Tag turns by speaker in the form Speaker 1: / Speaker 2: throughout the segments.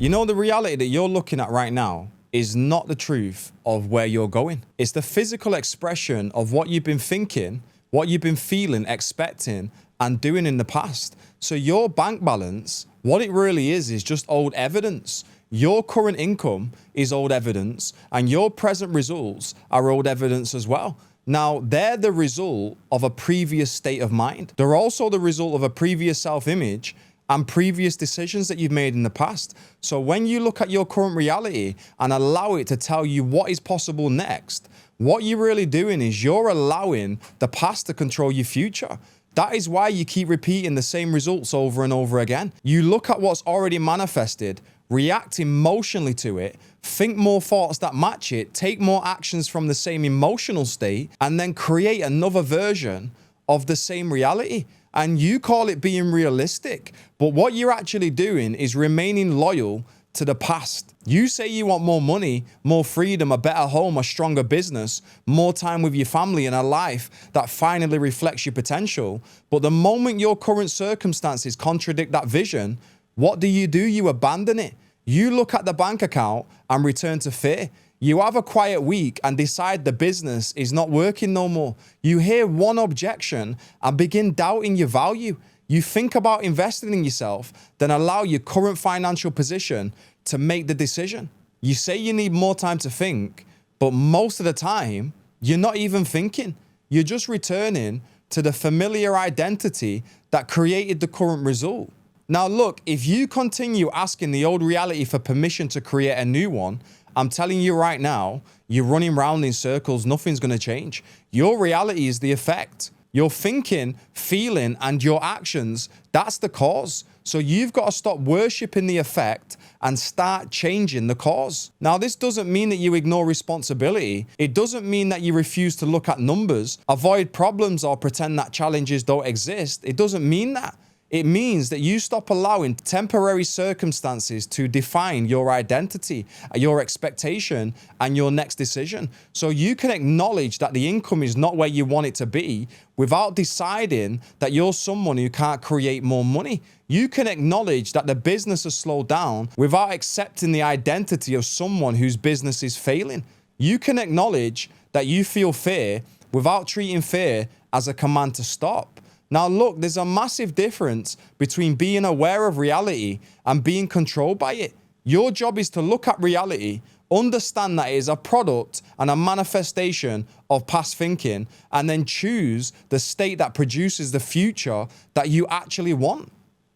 Speaker 1: You know, the reality that you're looking at right now is not the truth of where you're going. It's the physical expression of what you've been thinking, what you've been feeling, expecting, and doing in the past. So your bank balance, what it really is just old evidence. Your current income is old evidence, and your present results are old evidence as well. Now, they're the result of a previous state of mind. They're also the result of a previous self-image and previous decisions that you've made in the past. So when you look at your current reality and allow it to tell you what is possible next, what you're really doing is you're allowing the past to control your future. That is why you keep repeating the same results over and over again. You look at what's already manifested, react emotionally to it, think more thoughts that match it, take more actions from the same emotional state, and then create another version of the same reality. And you call it being realistic. But what you're actually doing is remaining loyal to the past. You say you want more money, more freedom, a better home, a stronger business, more time with your family, and a life that finally reflects your potential. But the moment your current circumstances contradict that vision, what do? You abandon it. You look at the bank account and return to fear. You have a quiet week and decide the business is not working no more. You hear one objection and begin doubting your value. You think about investing in yourself, then allow your current financial position to make the decision. You say you need more time to think, but most of the time, you're not even thinking. You're just returning to the familiar identity that created the current result. Now look, if you continue asking the old reality for permission to create a new one, I'm telling you right now, you're running around in circles, nothing's gonna change. Your reality is the effect. Your thinking, feeling, and your actions, that's the cause. So you've got to stop worshiping the effect and start changing the cause. Now, this doesn't mean that you ignore responsibility. It doesn't mean that you refuse to look at numbers, avoid problems, or pretend that challenges don't exist. It doesn't mean that. It means that you stop allowing temporary circumstances to define your identity, your expectation, and your next decision. So you can acknowledge that the income is not where you want it to be without deciding that you're someone who can't create more money. You can acknowledge that the business has slowed down without accepting the identity of someone whose business is failing. You can acknowledge that you feel fear without treating fear as a command to stop. Now look, there's a massive difference between being aware of reality and being controlled by it. Your job is to look at reality, understand that it is a product and a manifestation of past thinking, and then choose the state that produces the future that you actually want.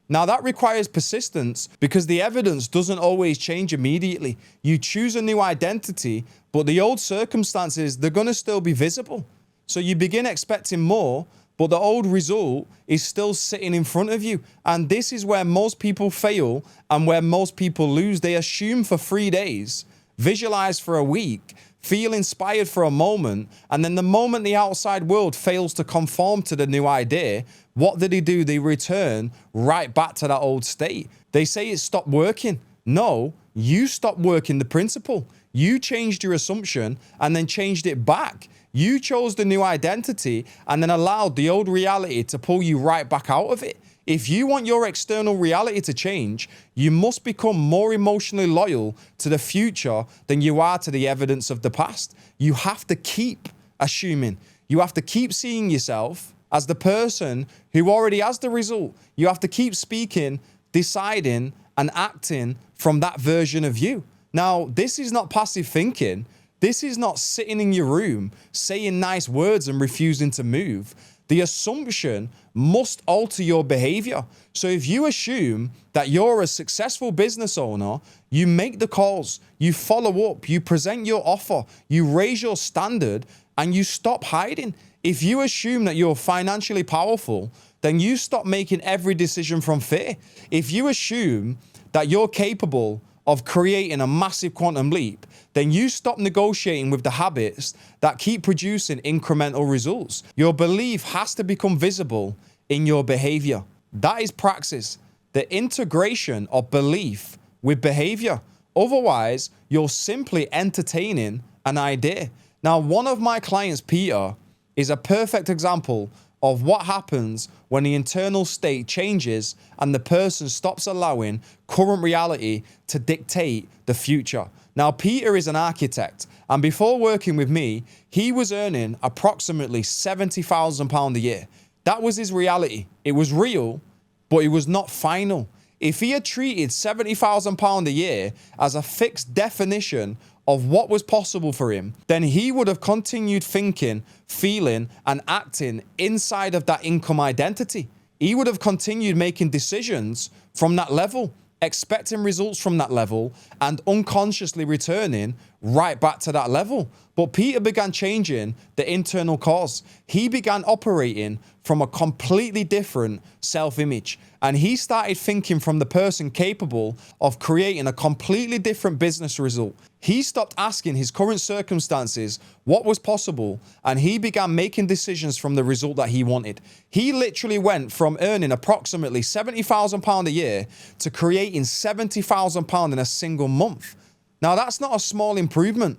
Speaker 1: Now that requires persistence because the evidence doesn't always change immediately. You choose a new identity, but the old circumstances, they're gonna still be visible. So you begin expecting more, but the old result is still sitting in front of you. And this is where most people fail and where most people lose. They assume for 3 days, visualize for a week, feel inspired for a moment, and then the moment the outside world fails to conform to the new idea, what do? They return right back to that old state. They say it stopped working. No, you stopped working the principle. You changed your assumption and then changed it back. You chose the new identity and then allowed the old reality to pull you right back out of it. If you want your external reality to change, you must become more emotionally loyal to the future than you are to the evidence of the past. You have to keep assuming. You have to keep seeing yourself as the person who already has the result. You have to keep speaking, deciding, and acting from that version of you. Now, this is not passive thinking. This is not sitting in your room, saying nice words and refusing to move. The assumption must alter your behavior. So if you assume that you're a successful business owner, you make the calls, you follow up, you present your offer, you raise your standard, and you stop hiding. If you assume that you're financially powerful, then you stop making every decision from fear. If you assume that you're capable of creating a massive quantum leap, then you stop negotiating with the habits that keep producing incremental results. Your belief has to become visible in your behavior. That is praxis, the integration of belief with behavior. Otherwise, you're simply entertaining an idea. Now, one of my clients, Peter, is a perfect example of what happens when the internal state changes and the person stops allowing current reality to dictate the future. Now, Peter is an architect, and before working with me, he was earning approximately £70,000 a year. That was his reality. It was real, but it was not final. If he had treated £70,000 a year as a fixed definition of what was possible for him, then he would have continued thinking, feeling, and acting inside of that income identity. He would have continued making decisions from that level, expecting results from that level, and unconsciously returning right back to that level. But Peter began changing the internal cause. He began operating from a completely different self-image. And he started thinking from the person capable of creating a completely different business result. He stopped asking his current circumstances what was possible, and he began making decisions from the result that he wanted. He literally went from earning approximately £70,000 a year to creating £70,000 in a single month. Now, that's not a small improvement.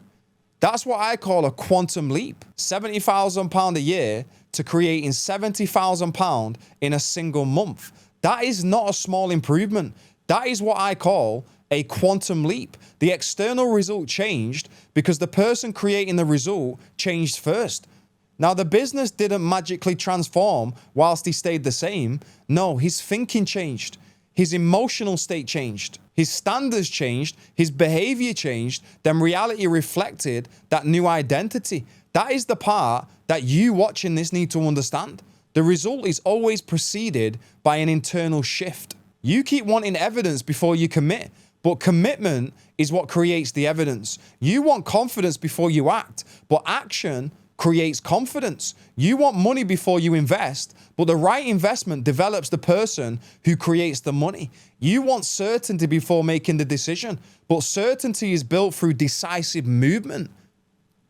Speaker 1: That's what I call a quantum leap. £70,000 a year to creating £70,000 in a single month. That is not a small improvement. That is what I call a quantum leap. The external result changed because the person creating the result changed first. Now, the business didn't magically transform whilst he stayed the same. No, his thinking changed. His emotional state changed. His standards changed. His behavior changed. Then reality reflected that new identity. That is the part that you watching this need to understand. The result is always preceded by an internal shift. You keep wanting evidence before you commit, but commitment is what creates the evidence. You want confidence before you act, but action creates confidence. You want money before you invest, but the right investment develops the person who creates the money. You want certainty before making the decision, but certainty is built through decisive movement.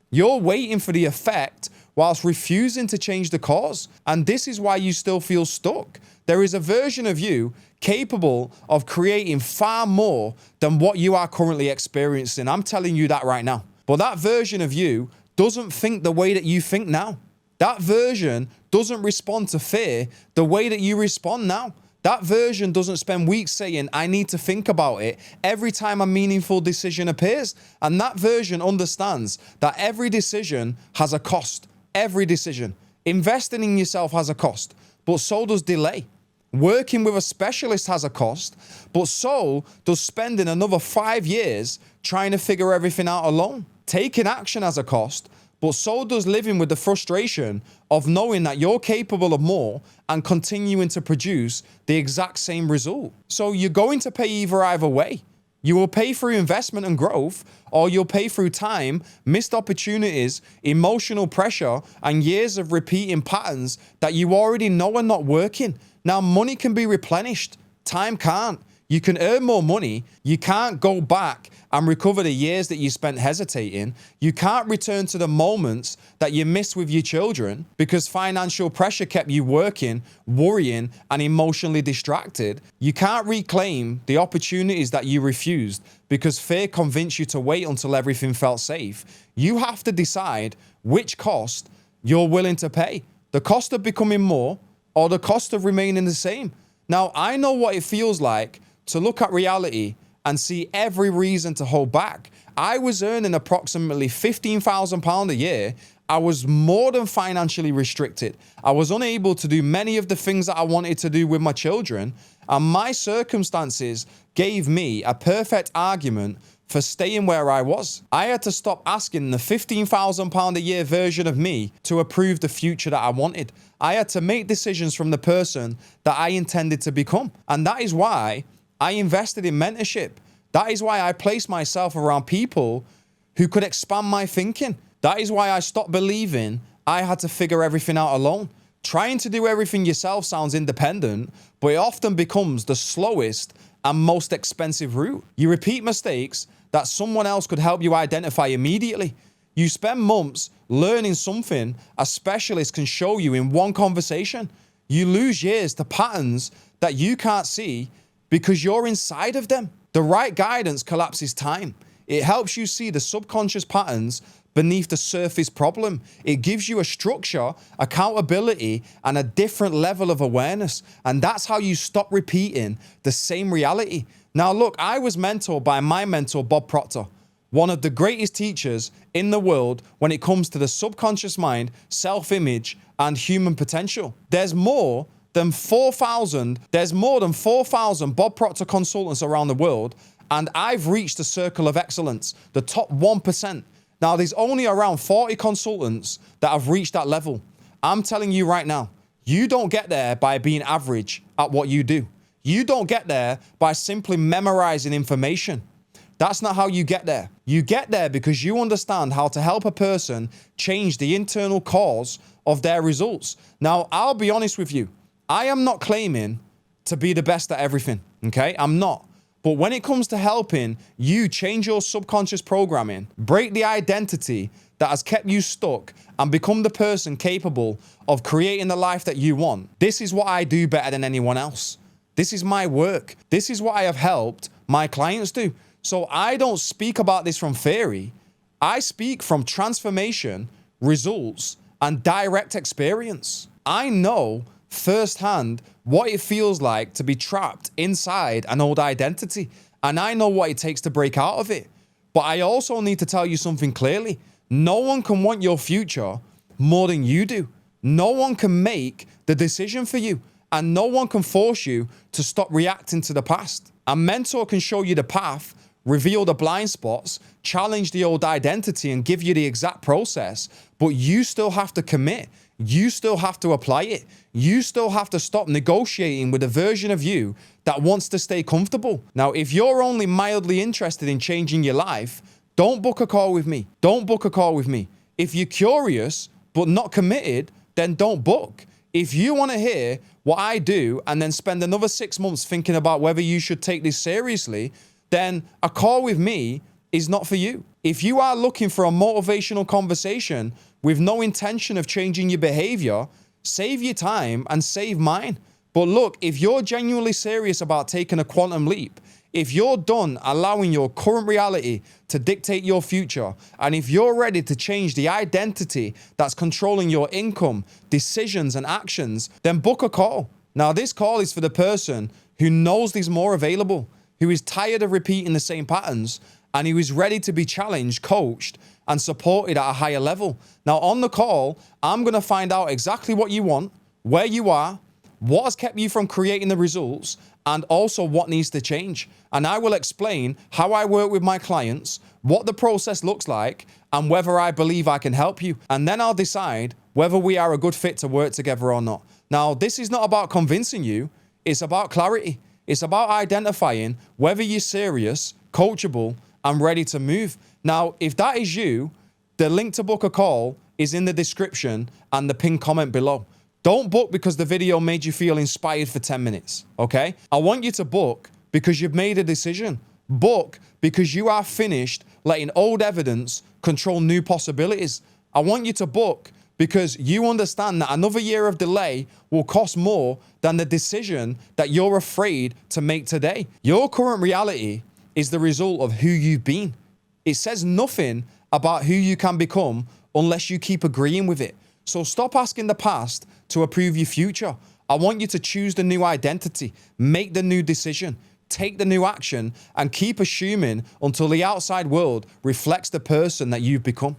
Speaker 1: You're waiting for the effect whilst refusing to change the cause. And this is why you still feel stuck. There is a version of you capable of creating far more than what you are currently experiencing. I'm telling you that right now. But that version of you doesn't think the way that you think now. That version doesn't respond to fear the way that you respond now. That version doesn't spend weeks saying, I need to think about it every time a meaningful decision appears. And that version understands that every decision has a cost. Every decision. Investing in yourself has a cost, but so does delay. Working with a specialist has a cost, but so does spending another 5 years trying to figure everything out alone. Taking action has a cost, but so does living with the frustration of knowing that you're capable of more and continuing to produce the exact same result. So you're going to pay either way. You will pay through investment and growth, or you'll pay through time, missed opportunities, emotional pressure, and years of repeating patterns that you already know are not working. Now, money can be replenished. Time can't. You can earn more money. You can't go back and recover the years that you spent hesitating. You can't return to the moments that you missed with your children because financial pressure kept you working, worrying, and emotionally distracted. You can't reclaim the opportunities that you refused because fear convinced you to wait until everything felt safe. You have to decide which cost you're willing to pay. The cost of becoming more or the cost of remaining the same. Now, I know what it feels like to look at reality and see every reason to hold back. I was earning approximately £15,000 a year. I was more than financially restricted. I was unable to do many of the things that I wanted to do with my children, and my circumstances gave me a perfect argument for staying where I was. I had to stop asking the £15,000 a year version of me to approve the future that I wanted. I had to make decisions from the person that I intended to become. And that is why I invested in mentorship. That is why I placed myself around people who could expand my thinking. That is why I stopped believing I had to figure everything out alone. Trying to do everything yourself sounds independent, but it often becomes the slowest and most expensive route. You repeat mistakes that someone else could help you identify immediately. You spend months learning something a specialist can show you in one conversation. You lose years to patterns that you can't see because you're inside of them. The right guidance collapses time. It helps you see the subconscious patterns beneath the surface problem. It gives you a structure, accountability, and a different level of awareness. And that's how you stop repeating the same reality. Now, look, I was mentored by my mentor, Bob Proctor, one of the greatest teachers in the world when it comes to the subconscious mind, self-image, and human potential. There's more than 4,000 Bob Proctor consultants around the world, and I've reached the circle of excellence, the top 1%. Now, there's only around 40 consultants that have reached that level. I'm telling you right now, you don't get there by being average at what you do. You don't get there by simply memorizing information. That's not how you get there. You get there because you understand how to help a person change the internal cause of their results. Now, I'll be honest with you. I am not claiming to be the best at everything, okay? I'm not. But when it comes to helping you change your subconscious programming, break the identity that has kept you stuck, and become the person capable of creating the life that you want, this is what I do better than anyone else. This is my work. This is what I have helped my clients do. So I don't speak about this from theory. I speak from transformation, results, and direct experience. I know firsthand what it feels like to be trapped inside an old identity, and I know what it takes to break out of it. But I also need to tell you something clearly. No one can want your future more than you do. No one can make the decision for you, and no one can force you to stop reacting to the past. A mentor can show you the path, reveal the blind spots, challenge the old identity, and give you the exact process, but you still have to commit. You still have to apply it. You still have to stop negotiating with a version of you that wants to stay comfortable. Now, if you're only mildly interested in changing your life, don't book a call with me. Don't book a call with me. If you're curious but not committed, then don't book. If you want to hear what I do and then spend another 6 months thinking about whether you should take this seriously, then a call with me is not for you. If you are looking for a motivational conversation with no intention of changing your behavior, save your time and save mine. But look, if you're genuinely serious about taking a quantum leap, if you're done allowing your current reality to dictate your future, and if you're ready to change the identity that's controlling your income, decisions, and actions, then book a call. Now, this call is for the person who knows there's more available, who is tired of repeating the same patterns, and who is ready to be challenged, coached, and supported at a higher level. Now, on the call, I'm going to find out exactly what you want, where you are, what has kept you from creating the results, and also what needs to change. And I will explain how I work with my clients, what the process looks like, and whether I believe I can help you. And then I'll decide whether we are a good fit to work together or not. Now, this is not about convincing you. It's about clarity. It's about identifying whether you're serious, coachable, and ready to move. Now, if that is you, the link to book a call is in the description and the pinned comment below. Don't book because the video made you feel inspired for 10 minutes, okay? I want you to book because you've made a decision. Book because you are finished letting old evidence control new possibilities. I want you to book because you understand that another year of delay will cost more than the decision that you're afraid to make today. Your current reality is the result of who you've been. It says nothing about who you can become unless you keep agreeing with it. So stop asking the past to approve your future. I want you to choose the new identity, make the new decision, take the new action, and keep assuming until the outside world reflects the person that you've become.